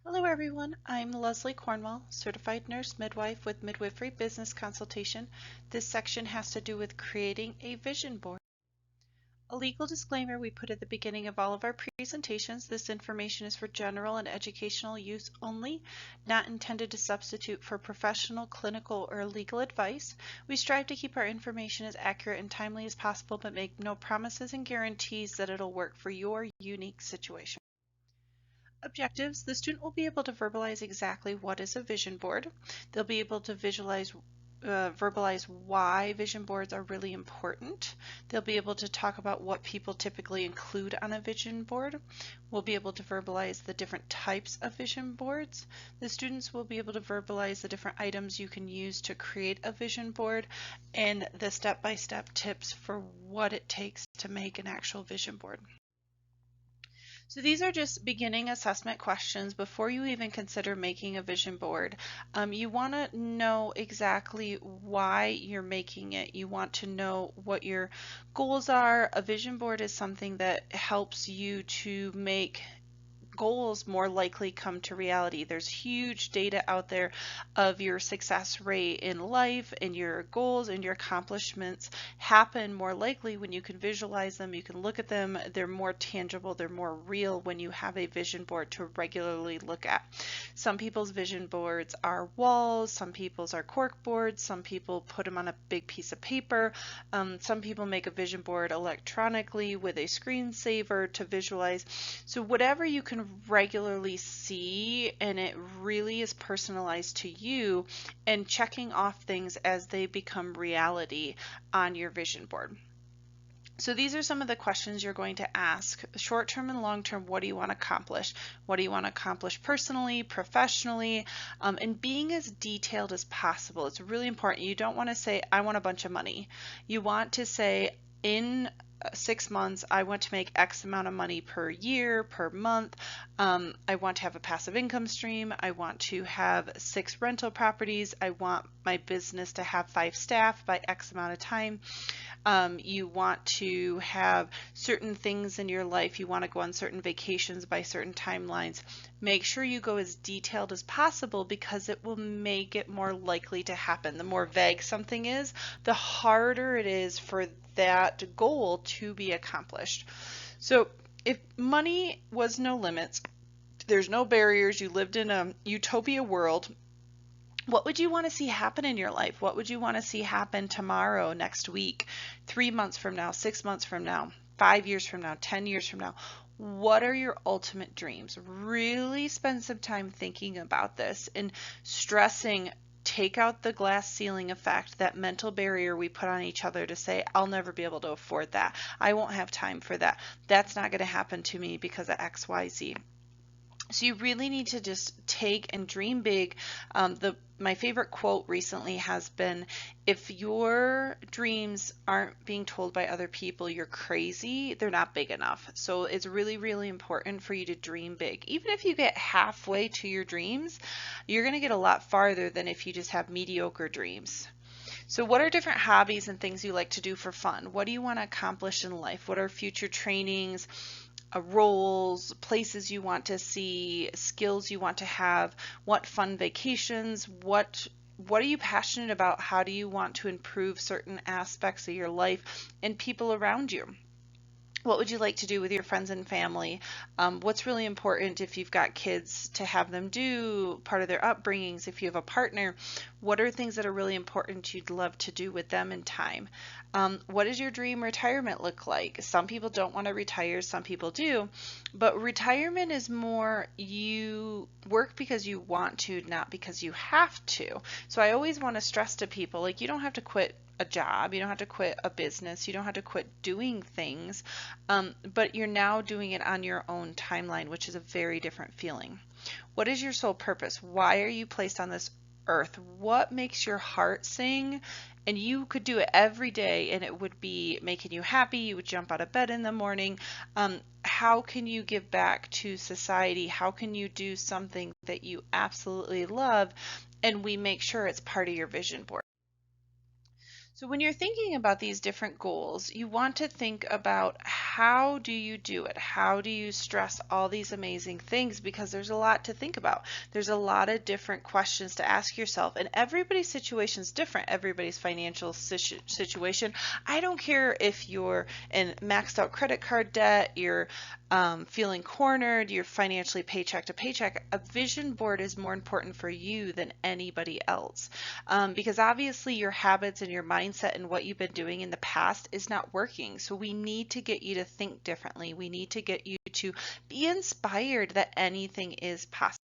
Hello everyone, I'm Leslie Cornwell, Certified Nurse Midwife with Midwifery Business Consultation. This section has to do with creating a vision board. A legal disclaimer we put at the beginning of all of our presentations. This information is for general and educational use only, not intended to substitute for professional, clinical, or legal advice. We strive to keep our information as accurate and timely as possible, but make no promises and guarantees that it'll work for your unique situation. Objectives: the student will be able to verbalize exactly what is a vision board. They'll be able to verbalize why vision boards are really important. They'll be able to talk about what people typically include on a vision board. We'll be able to verbalize the different types of vision boards. The students will be able to verbalize the different items you can use to create a vision board and the step-by-step tips for what it takes to make an actual vision board. So these are just beginning assessment questions before you even consider making a vision board. You want to know exactly why you're making it. You want to know what your goals are. A vision board is something that helps you to make goals more likely come to reality. There's huge data out there of your success rate in life, and your goals and your accomplishments happen more likely when you can visualize them, you can look at them, they're more tangible, they're more real when you have a vision board to regularly look at. Some people's vision boards are walls, some people's are cork boards, some people put them on a big piece of paper, some people make a vision board electronically with a screensaver to visualize. So whatever you can regularly see, and it really is personalized to you, and checking off things as they become reality on your vision board. So these are some of the questions you're going to ask. Short term and long term, what do you want to accomplish? What do you want to accomplish personally, professionally, and being as detailed as possible. It's really important. You don't want to say, I want a bunch of money. You want to say, in 6 months, I want to make X amount of money per year, per month. I want to have a passive income stream. I want to have 6 rental properties. I want my business to have 5 staff by X amount of time. You want to have certain things in your life. You want to go on certain vacations by certain timelines. Make sure you go as detailed as possible, because it will make it more likely to happen. The more vague something is, the harder it is for that goal to be accomplished. So if money was no limits, there's no barriers, you lived in a utopia world, what would you want to see happen in your life? What would you want to see happen tomorrow, next week, 3 months from now, 6 months from now, 5 years from now, 10 years from now? What are your ultimate dreams? Really spend some time thinking about this and stressing. Take out the glass ceiling effect, that mental barrier we put on each other to say, I'll never be able to afford that. I won't have time for that. That's not going to happen to me because of X, Y, Z. So you really need to just take and dream big. My favorite quote recently has been, if your dreams aren't being told by other people you're crazy, they're not big enough. So it's really, really important for you to dream big. Even if you get halfway to your dreams, you're going to get a lot farther than if you just have mediocre dreams. So what are different hobbies and things you like to do for fun? What do you want to accomplish in life? What are future trainings, roles, places you want to see, skills you want to have, what fun vacations, what are you passionate about? How do you want to improve certain aspects of your life and people around you? What would you like to do with your friends and family? What's really important if you've got kids to have them do, part of their upbringings? If you have a partner, what are things that are really important you'd love to do with them in time? What does your dream retirement look like? Some people don't want to retire, some people do, but retirement is more you work because you want to, not because you have to. So I always want to stress to people, like, you don't have to quit a job, you don't have to quit a business, you don't have to quit doing things, but you're now doing it on your own timeline, which is a very different feeling. What is your sole purpose? Why are you placed on this earth? What makes your heart sing? And you could do it every day and it would be making you happy. You would jump out of bed in the morning. How can you give back to society? How can you do something that you absolutely love? And we make sure it's part of your vision board. So when you're thinking about these different goals, you want to think about how do you do it? How do you stress all these amazing things? Because there's a lot to think about. There's a lot of different questions to ask yourself, and everybody's situation is different. Everybody's financial situation. I don't care if you're in maxed out credit card debt, you're feeling cornered, you're financially paycheck to paycheck. A vision board is more important for you than anybody else, because obviously your habits and your mindset and what you've been doing in the past is not working. So we need to get you to think differently. We need to get you to be inspired that anything is possible.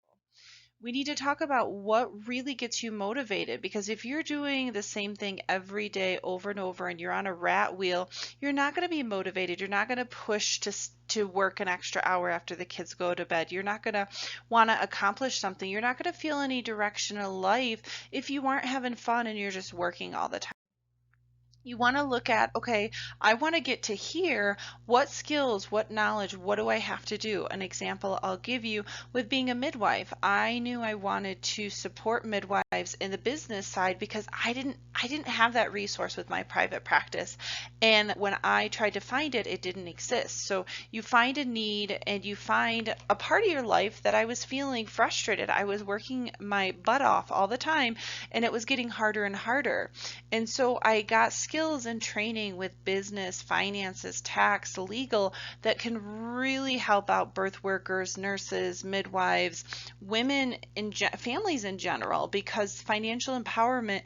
We need to talk about what really gets you motivated, because if you're doing the same thing every day over and over and you're on a rat wheel, you're not going to be motivated. You're not going to push to work an extra hour after the kids go to bed. You're not going to want to accomplish something. You're not going to feel any direction in life if you aren't having fun and you're just working all the time. You want to look at, okay, I want to get to here. What skills, what knowledge, what do I have to do? An example I'll give you with being a midwife. I knew I wanted to support midwives in the business side because I didn't have that resource with my private practice. And when I tried to find it, it didn't exist. So you find a need and you find a part of your life that I was feeling frustrated. I was working my butt off all the time and it was getting harder and harder. And so I got skills and training with business, finances, tax, legal that can really help out birth workers, nurses, midwives, women, families in general, because financial empowerment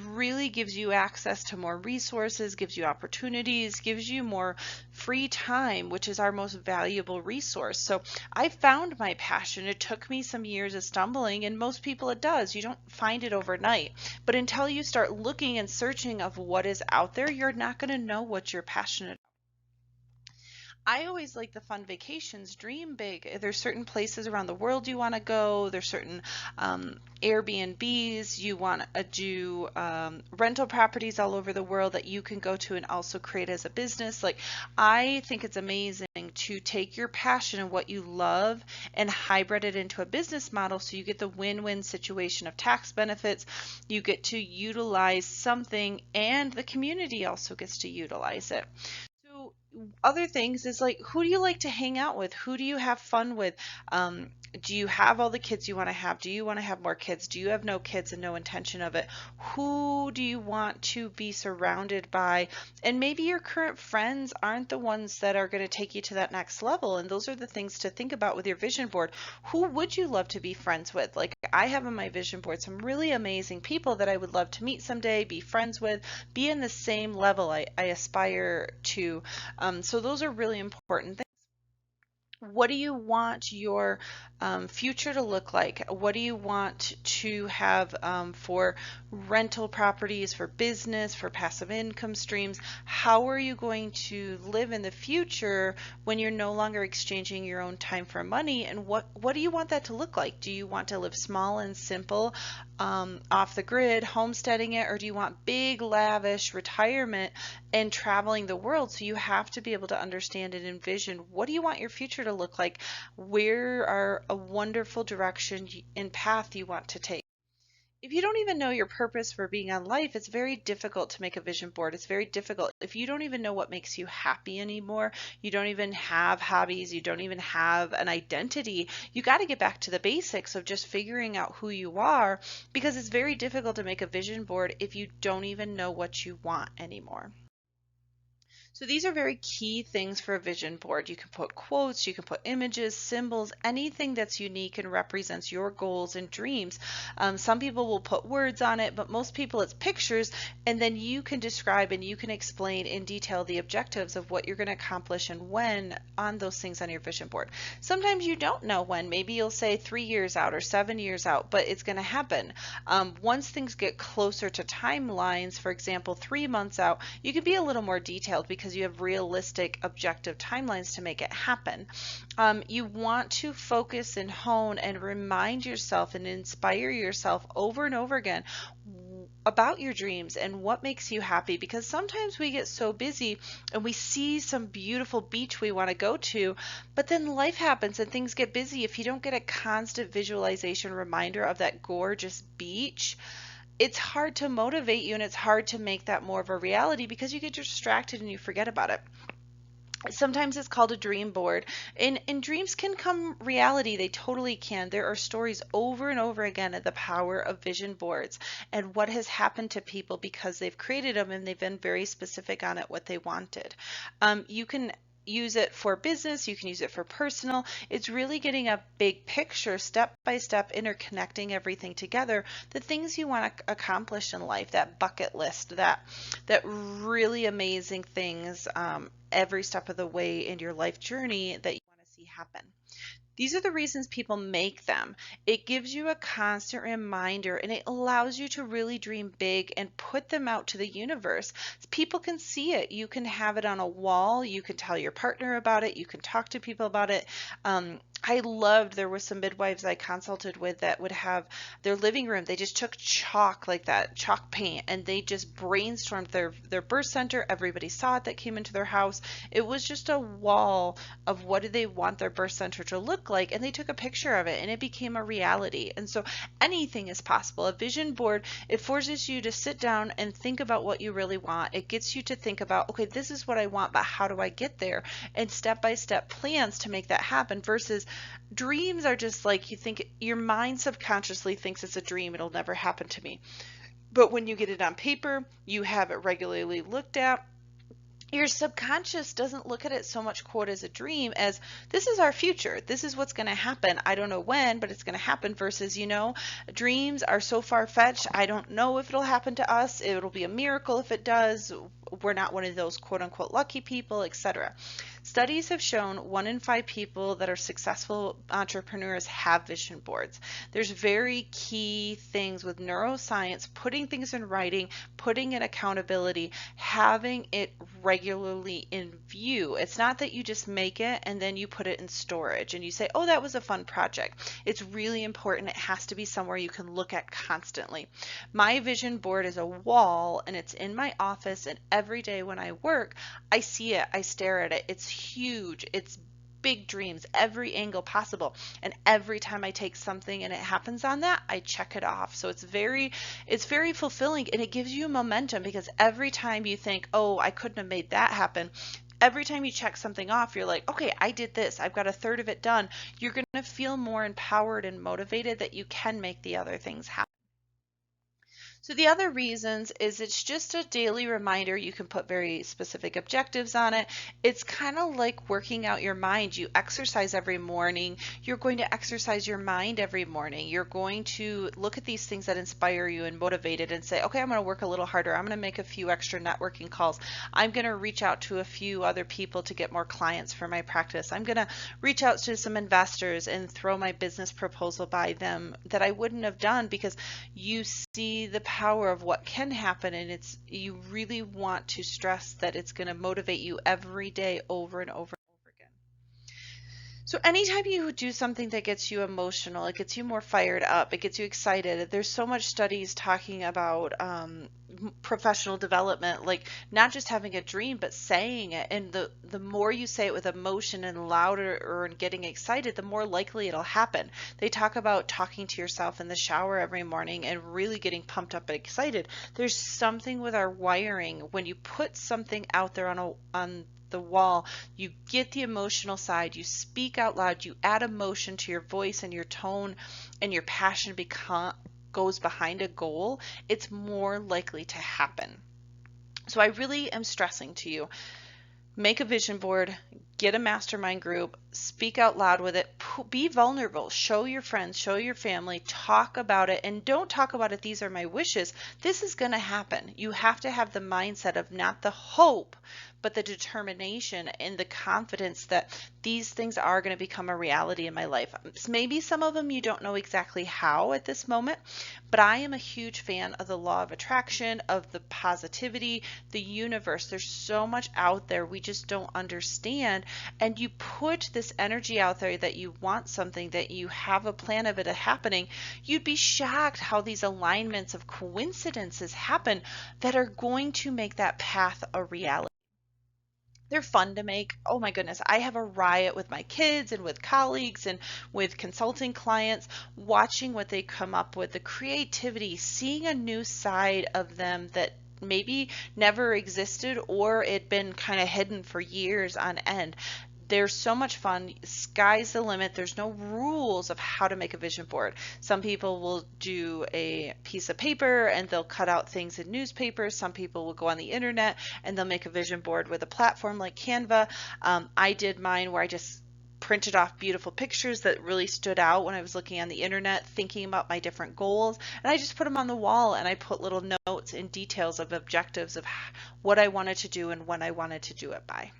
really gives you access to more resources, gives you opportunities, gives you more free time, which is our most valuable resource. So I found my passion. It took me some years of stumbling, and most people it does. You don't find it overnight. But until you start looking and searching of what is out there, you're not going to know what you're passionate about. I always like the fun vacations. Dream big. There's certain places around the world you want to go. There's certain Airbnbs. You want to do rental properties all over the world that you can go to and also create as a business. Like, I think it's amazing to take your passion and what you love and hybrid it into a business model, so you get the win-win situation of tax benefits. You get to utilize something and the community also gets to utilize it. So other things is like, who do you like to hang out with? Who do you have fun with? Do you have all the kids you want to have? Do you want to have more kids? Do you have no kids and no intention of it? Who do you want to be surrounded by? And maybe your current friends aren't the ones that are going to take you to that next level. And those are the things to think about with your vision board. Who would you love to be friends with? Like, I have on my vision board some really amazing people that I would love to meet someday, be friends with, be in the same level I aspire to. So those are really important things. What do you want your future to look like? What do you want to have for rental properties, for business, for passive income streams? How are you going to live in the future when you're no longer exchanging your own time for money? And what do you want that to look like? Do you want to live small and simple, off the grid, homesteading it, or do you want big, lavish retirement and traveling the world? So you have to be able to understand and envision, what do you want your future to look like? Where are a wonderful direction and path you want to take? If you don't even know your purpose for being on life, it's very difficult to make a vision board. It's very difficult. If you don't even know what makes you happy anymore, you don't even have hobbies, you don't even have an identity, you got to get back to the basics of just figuring out who you are, because it's very difficult to make a vision board if you don't even know what you want anymore. So these are very key things for a vision board. You can put quotes, you can put images, symbols, anything that's unique and represents your goals and dreams. Some people will put words on it, but most people it's pictures, and then you can describe and you can explain in detail the objectives of what you're going to accomplish and when on those things on your vision board. Sometimes you don't know when. Maybe you'll say 3 years out or 7 years out, but it's going to happen. Once things get closer to timelines, for example, 3 months out, you can be a little more detailed because you have realistic objective timelines to make it happen. You want to focus and hone and remind yourself and inspire yourself over and over again about your dreams and what makes you happy, because sometimes we get so busy and we see some beautiful beach we want to go to, but then life happens and things get busy. If you don't get a constant visualization reminder of that gorgeous beach, it's hard to motivate you and it's hard to make that more of a reality because you get distracted and you forget about it. Sometimes it's called a dream board, and dreams can come reality. They totally can. There are stories over and over again of the power of vision boards and what has happened to people because they've created them and they've been very specific on it, what they wanted. You can use it for business, you can use it for personal. It's really getting a big picture, step by step, interconnecting everything together, the things you want to accomplish in life, that bucket list, that really amazing things, every step of the way in your life journey that you want to see happen. These are the reasons people make them. It gives you a constant reminder and it allows you to really dream big and put them out to the universe. People can see it. You can have it on a wall. You can tell your partner about it. You can talk to people about it. I loved, there were some midwives I consulted with that would have their living room. They just took chalk, like that chalk paint, and they just brainstormed their birth center. Everybody saw it that came into their house. It was just a wall of what do they want their birth center to look like, and they took a picture of it and it became a reality. And so anything is possible. A vision board, it forces you to sit down and think about what you really want. It gets you to think about, okay, this is what I want, but how do I get there? And step by step plans to make that happen versus dreams are just like, you think your mind subconsciously thinks it's a dream, it'll never happen to me. But when you get it on paper, you have it regularly looked at, your subconscious doesn't look at it so much, quote, as a dream as this is our future. This is what's going to happen. I don't know when, but it's going to happen versus, dreams are so far-fetched. I don't know if it'll happen to us. It'll be a miracle if it does. We're not one of those quote unquote lucky people, etc. Studies have shown 1 in 5 people that are successful entrepreneurs have vision boards. There's very key things with neuroscience, putting things in writing, putting in accountability, having it regularly in view. It's not that you just make it and then you put it in storage and you say, oh, that was a fun project. It's really important. It has to be somewhere you can look at constantly. My vision board is a wall and it's in my office, and every day when I work, I see it, I stare at it. It's huge. It's big dreams, every angle possible. And every time I take something and it happens on that, I check it off. So it's very fulfilling, and it gives you momentum because every time you think, oh, I couldn't have made that happen, every time you check something off, you're like, okay, I did this. I've got a third of it done. You're going to feel more empowered and motivated that you can make the other things happen. So the other reasons is it's just a daily reminder. You can put very specific objectives on it. It's kind of like working out your mind. You exercise every morning. You're going to exercise your mind every morning. You're going to look at these things that inspire you and motivate it and say, okay, I'm going to work a little harder. I'm going to make a few extra networking calls. I'm going to reach out to a few other people to get more clients for my practice. I'm going to reach out to some investors and throw my business proposal by them that I wouldn't have done because you see the power of what can happen, and you really want to stress that it's going to motivate you every day over and over and over again. So anytime you do something that gets you emotional, it gets you more fired up, it gets you excited. There's so much studies talking about professional development, like not just having a dream, but saying it. And the more you say it with emotion and louder or getting excited, the more likely it'll happen. They talk about talking to yourself in the shower every morning and really getting pumped up and excited. There's something with our wiring. When you put something out there on the wall, you get the emotional side, you speak out loud, you add emotion to your voice and your tone, and your passion goes behind a goal, it's more likely to happen. So I really am stressing to you, make a vision board, get a mastermind group, speak out loud with it, be vulnerable, show your friends, show your family, talk about it, and don't talk about it, these are my wishes. This is going to happen. You have to have the mindset of not the hope, but the determination and the confidence that these things are going to become a reality in my life. Maybe some of them you don't know exactly how at this moment, but I am a huge fan of the law of attraction, of the positivity, the universe. There's so much out there we just don't understand. And you put this energy out there that you want something, that you have a plan of it happening, you'd be shocked how these alignments of coincidences happen that are going to make that path a reality. They're fun to make. Oh my goodness, I have a riot with my kids and with colleagues and with consulting clients, watching what they come up with, the creativity, seeing a new side of them that maybe never existed or it been kind of hidden for years on end. They're so much fun. Sky's the limit. There's no rules of how to make a vision board. Some people will do a piece of paper and they'll cut out things in newspapers. Some people will go on the internet and they'll make a vision board with a platform like Canva. I did mine where I just printed off beautiful pictures that really stood out when I was looking on the internet, thinking about my different goals, and I just put them on the wall and I put little notes and details of objectives of what I wanted to do and when I wanted to do it by.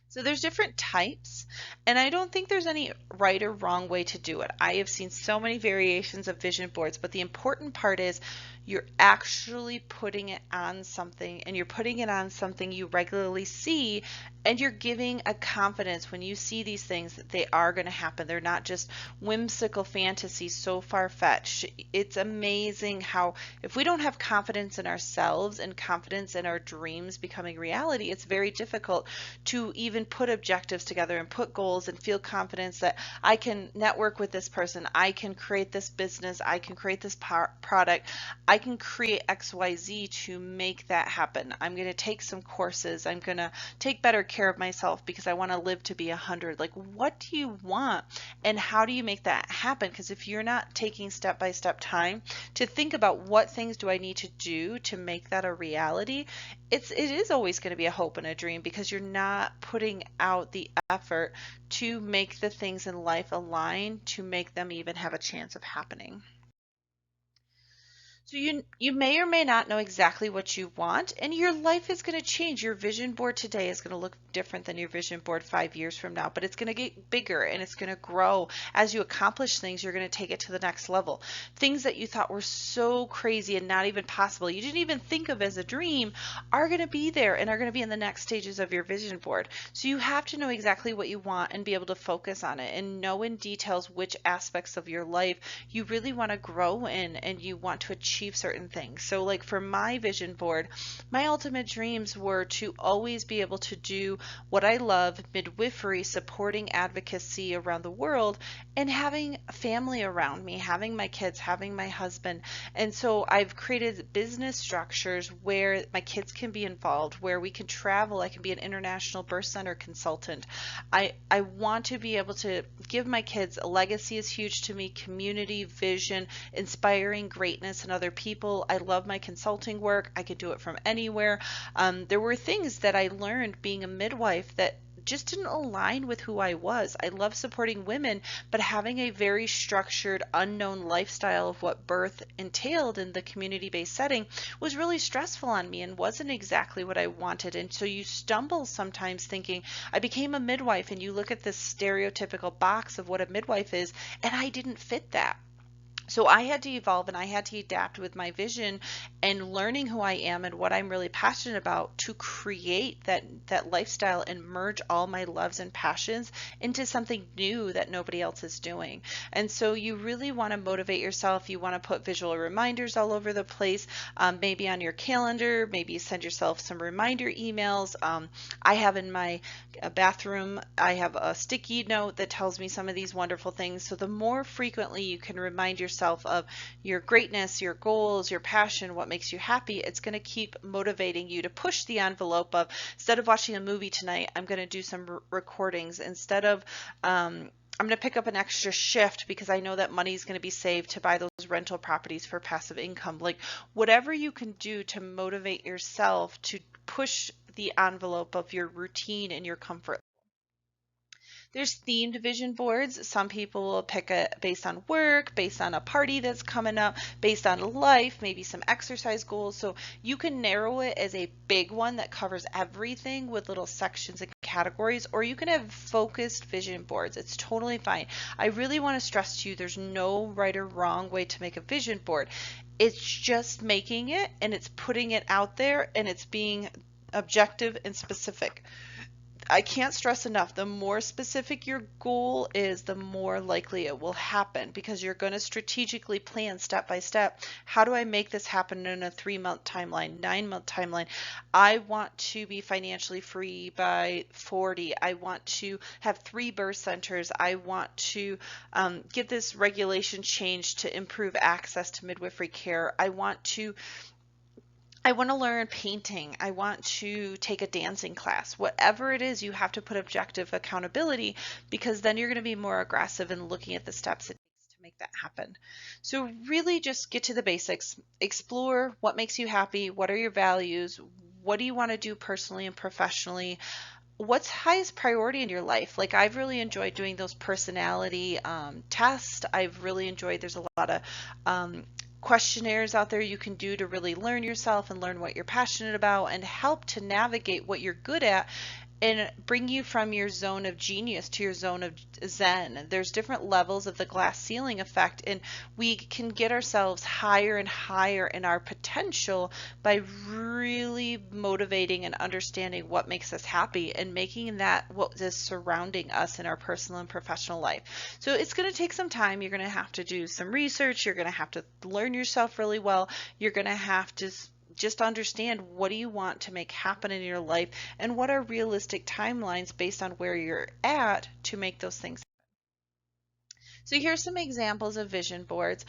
So there's different types, and I don't think there's any right or wrong way to do it. I have seen so many variations of vision boards, but the important part is you're actually putting it on something, and you're putting it on something you regularly see, and you're giving a confidence when you see these things that they are going to happen. They're not just whimsical fantasies so far-fetched. It's amazing how if we don't have confidence in ourselves and confidence in our dreams becoming reality, it's very difficult to even put objectives together and put goals and feel confidence that I can network with this person, I can create this business, I can create this product, I can create XYZ to make that happen. I'm going to take some courses, I'm going to take better care of myself because I want to live to be 100. Like, what do you want and how do you make that happen? Because if you're not taking step-by-step time to think about what things do I need to do to make that a reality, it is always going to be a hope and a dream because you're not putting out the effort to make the things in life align to make them even have a chance of happening. So you may or may not know exactly what you want, and your life is going to change. Your vision board today is going to look different than your vision board 5 years from now, but it's going to get bigger and it's going to grow. As you accomplish things, you're going to take it to the next level. Things that you thought were so crazy and not even possible, you didn't even think of as a dream, are going to be there and are going to be in the next stages of your vision board. So you have to know exactly what you want and be able to focus on it and know in details which aspects of your life you really want to grow in and you want to achieve certain things. So like for my vision board, my ultimate dreams were to always be able to do what I love, midwifery, supporting advocacy around the world, and having family around me, having my kids, having my husband. And so I've created business structures where my kids can be involved, where we can travel. I can be an international birth center consultant. I want to be able to give my kids a legacy is huge to me, community, vision, inspiring greatness in other people. I love my consulting work. I could do it from anywhere. There were things that I learned being a midwife that just didn't align with who I was. I love supporting women, but having a very structured, unknown lifestyle of what birth entailed in the community-based setting was really stressful on me and wasn't exactly what I wanted. And so you stumble sometimes thinking, I became a midwife, and you look at this stereotypical box of what a midwife is, and I didn't fit that. So I had to evolve and I had to adapt with my vision and learning who I am and what I'm really passionate about to create that lifestyle and merge all my loves and passions into something new that nobody else is doing. And so you really want to motivate yourself. You want to put visual reminders all over the place, maybe on your calendar, maybe send yourself some reminder emails. I have in my bathroom, I have a sticky note that tells me some of these wonderful things. So the more frequently you can remind yourself of your greatness, your goals, your passion, what makes you happy, it's going to keep motivating you to push the envelope of, instead of watching a movie tonight, I'm going to do some recordings. Instead of I'm going to pick up an extra shift because I know that money is going to be saved to buy those rental properties for passive income. Like whatever you can do to motivate yourself to push the envelope of your routine and your comfort. There's themed vision boards. Some people will pick a based on work, based on a party that's coming up, based on life, maybe some exercise goals. So you can narrow it as a big one that covers everything with little sections and categories, or you can have focused vision boards. It's totally fine. I really want to stress to you, there's no right or wrong way to make a vision board. It's just making it and it's putting it out there and it's being objective and specific. I can't stress enough, the more specific your goal is, the more likely it will happen, because you're going to strategically plan step by step. How do I make this happen in a 3-month timeline, 9-month timeline? I want to be financially free by 40. I want to have 3 birth centers. I want to get this regulation changed to improve access to midwifery care. I want to learn painting. I want to take a dancing class. Whatever it is, you have to put objective accountability, because then you're going to be more aggressive in looking at the steps it takes to make that happen. So really just get to the basics. Explore what makes you happy. What are your values? What do you want to do personally and professionally? What's highest priority in your life? Like, I've really enjoyed doing those personality tests. I've really enjoyed, there's a lot of questionnaires out there you can do to really learn yourself and learn what you're passionate about and help to navigate what you're good at and bring you from your zone of genius to your zone of zen. There's different levels of the glass ceiling effect, and we can get ourselves higher and higher in our potential by really motivating and understanding what makes us happy and making that what is surrounding us in our personal and professional life. So it's going to take some time. You're going to have to do some research. You're going to have to learn yourself really well. You're going to have to just understand, what do you want to make happen in your life, and what are realistic timelines based on where you're at to make those things. So here's some examples of vision boards.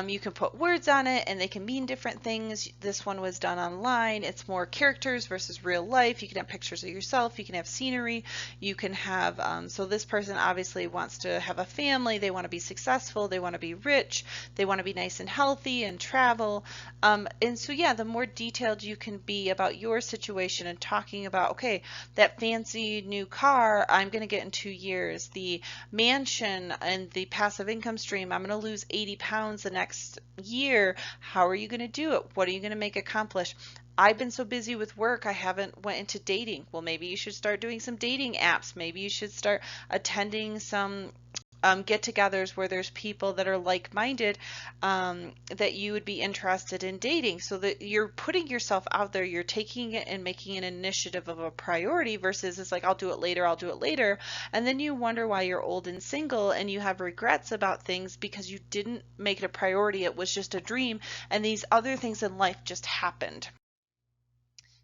You can put words on it and they can mean different things. This one was done online. It's more characters versus real life. You can have pictures of yourself. You can have scenery. You can have, so this person obviously wants to have a family. They want to be successful. They want to be rich. They want to be nice and healthy and travel. And so yeah, the more detailed you can be about your situation and talking about, okay, that fancy new car I'm going to get in 2 years, the mansion and the passive income stream, I'm going to lose 80 pounds the next year. How are you going to do it? What are you going to make accomplish? I've been so busy with work, I haven't went into dating. Well, maybe you should start doing some dating apps. Maybe you should start attending some get-togethers where there's people that are like-minded that you would be interested in dating, so that you're putting yourself out there. You're taking it and making an initiative of a priority, versus it's like, I'll do it later, and then you wonder why you're old and single and you have regrets about things because you didn't make it a priority. It was just a dream, and these other things in life just happened.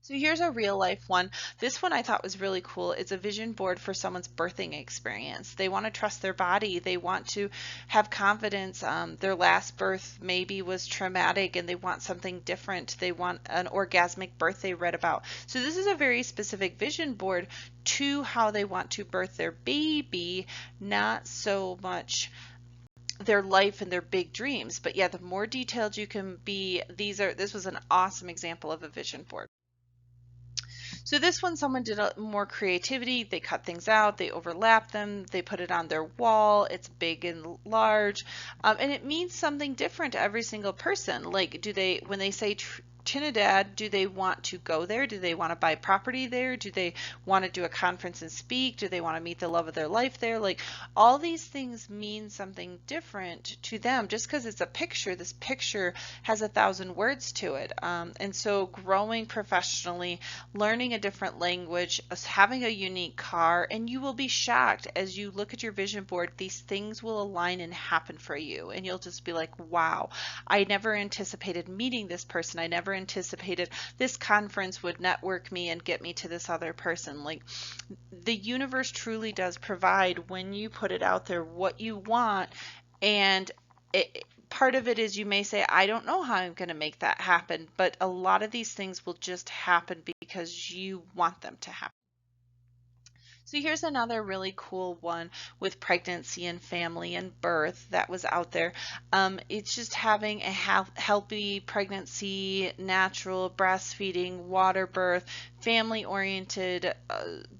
So here's a real life one. This one I thought was really cool. It's a vision board for someone's birthing experience. They want to trust their body. They want to have confidence. Their last birth maybe was traumatic and they want something different. They want an orgasmic birth they read about. So this is a very specific vision board to how they want to birth their baby, not so much their life and their big dreams. But yeah, the more detailed you can be, this was an awesome example of a vision board. So this one, someone did more creativity. They cut things out, they overlap them, they put it on their wall. It's big and large, and it means something different to every single person. Like, when they say Trinidad, do they want to go there? Do they want to buy property there? Do they want to do a conference and speak? Do they want to meet the love of their life there? Like, all these things mean something different to them. Just because it's a picture, this picture has 1,000 words to it. And so growing professionally, learning a different language, having a unique car, and you will be shocked as you look at your vision board. These things will align and happen for you, and you'll just be like, wow, I never anticipated meeting this person. I never anticipated this conference would network me and get me to this other person. Like, the universe truly does provide when you put it out there what you want. And part of it is, you may say, I don't know how I'm going to make that happen, but a lot of these things will just happen because you want them to happen. So here's another really cool one with pregnancy and family and birth that was out there. It's just having a healthy pregnancy, natural breastfeeding, water birth, family oriented.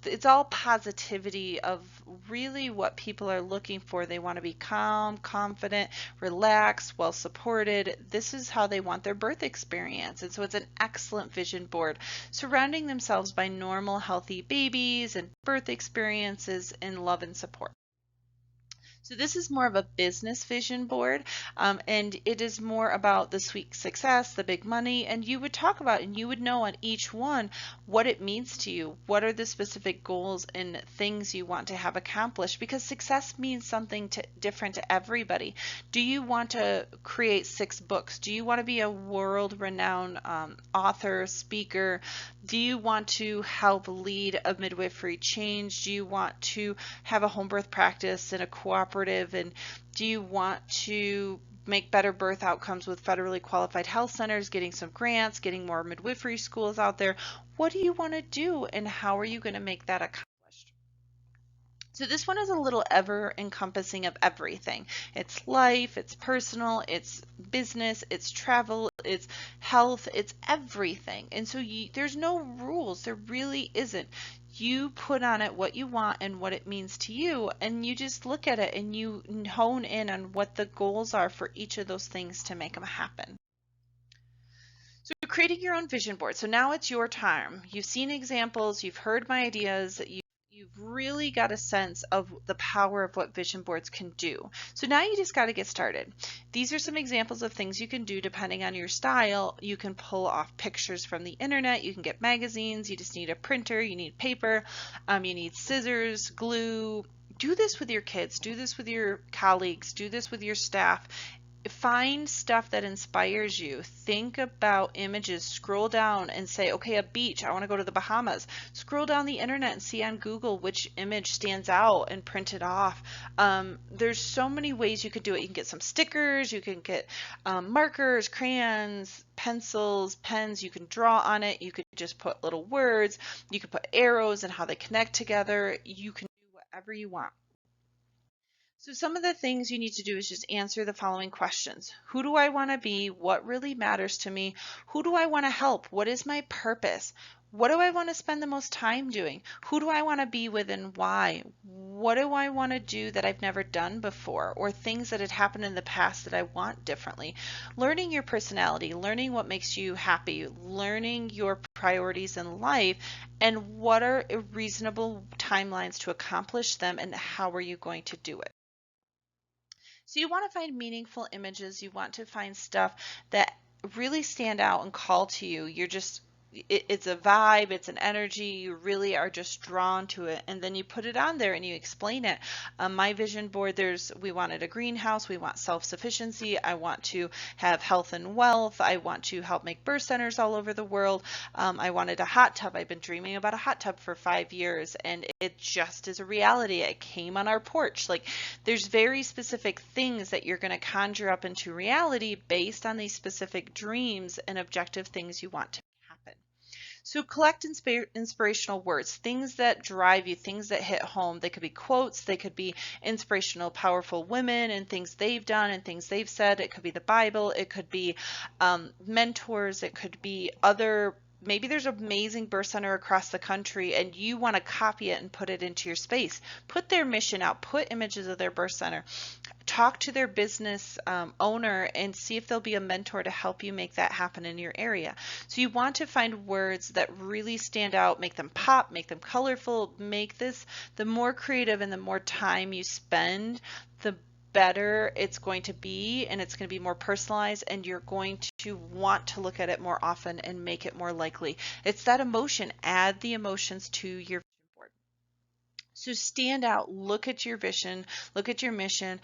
It's all positivity of really what people are looking for. They want to be calm, confident, relaxed, well supported. This is how they want their birth experience. And so it's an excellent vision board, surrounding themselves by normal, healthy babies and birth experiences in love and support. So this is more of a business vision board, and it is more about the sweet success, the big money, and you would talk about and you would know on each one what it means to you. What are the specific goals and things you want to have accomplished? Because success means something different to everybody. Do you want to create 6 books? Do you want to be a world-renowned author, speaker? Do you want to help lead a midwifery change? Do you want to have a home birth practice and a cooperative? And do you want to make better birth outcomes with federally qualified health centers, getting some grants, getting more midwifery schools out there? What do you want to do, and how are you going to make that accomplished? So this one is a little ever encompassing of everything. It's life, it's personal, it's business, it's travel, it's health, it's everything. And so there's no rules. There really isn't. You put on it what you want and what it means to you, and you just look at it and you hone in on what the goals are for each of those things to make them happen. So you're creating your own vision board. So now it's your time. You've seen examples, you've heard my ideas, you've really got a sense of the power of what vision boards can do. So now you just got to get started. These are some examples of things you can do depending on your style. You can pull off pictures from the internet, you can get magazines, you just need a printer, you need paper, you need scissors, glue. Do this with your kids, do this with your colleagues, do this with your staff. Find stuff that inspires you. Think about images. Scroll down and say, okay, a beach. I want to go to the Bahamas. Scroll down the internet and see on Google which image stands out and print it off. There's so many ways you could do it. You can get some stickers. You can get markers, crayons, pencils, pens. You can draw on it. You could just put little words. You could put arrows and how they connect together. You can do whatever you want. So some of the things you need to do is just answer the following questions. Who do I want to be? What really matters to me? Who do I want to help? What is my purpose? What do I want to spend the most time doing? Who do I want to be with and why? What do I want to do that I've never done before, or things that had happened in the past that I want differently? Learning your personality, learning what makes you happy, learning your priorities in life, and what are reasonable timelines to accomplish them, and how are you going to do it? So you want to find meaningful images. You want to find stuff that really stand out and call to you. It's a vibe, it's an energy. You really are just drawn to it, and then you put it on there and you explain it. My vision board, we wanted a greenhouse, we want self-sufficiency, I want to have health and wealth, I want to help make birth centers all over the world. I wanted a hot tub. I've been dreaming about a hot tub for 5 years, and it just is a reality. It came on our porch. Like, there's very specific things that you're going to conjure up into reality based on these specific dreams and objective things you want to happen. So collect inspirational words, things that drive you, things that hit home. They could be quotes, they could be inspirational, powerful women and things they've done and things they've said. It could be the Bible, it could be mentors, it could be maybe there's an amazing birth center across the country and you want to copy it and put it into your space. Put their mission out, put images of their birth center. Talk to their business owner and see if they'll be a mentor to help you make that happen in your area. So you want to find words that really stand out, make them pop, make them colorful, make this, the more creative and the more time you spend, the better it's going to be, and it's going to be more personalized, and you're going to want to look at it more often and make it more likely. It's that emotion. Add the emotions to your vision board. So stand out, look at your vision, look at your mission,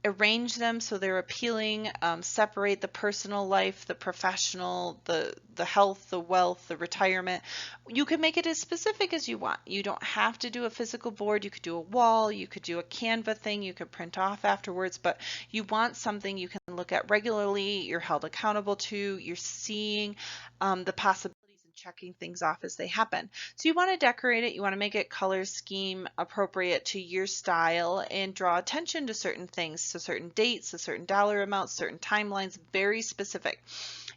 arrange them so they're appealing, separate the personal life, the professional, the health, the wealth, the retirement. You can make it as specific as you want. You don't have to do a physical board. You could do a wall, you could do a Canva thing, you could print off afterwards, but you want something you can look at regularly, you're held accountable to, you're seeing the possibilities, checking things off as they happen. So you want to decorate it, you want to make it color scheme appropriate to your style and draw attention to certain things, to certain dates, to certain dollar amounts, certain timelines, very specific.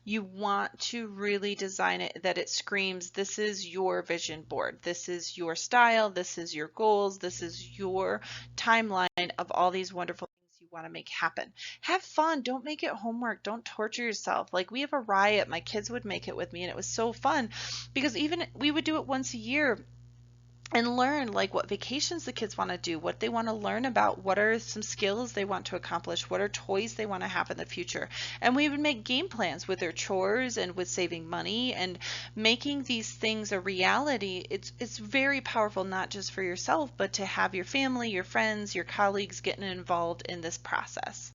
You want to really design it that it screams, this is your vision board, this is your style, this is your goals, this is your timeline of all these wonderful you want to make happen. Have fun. Don't make it homework. Don't torture yourself. Like, we have a riot. My kids would make it with me, and it was so fun because even we would do it once a year. and learn like what vacations the kids want to do, what they want to learn about, what are some skills they want to accomplish, what are toys they want to have in the future. And we would make game plans with their chores and with saving money and making these things a reality. It's very powerful, not just for yourself, but to have your family, your friends, your colleagues getting involved in this process.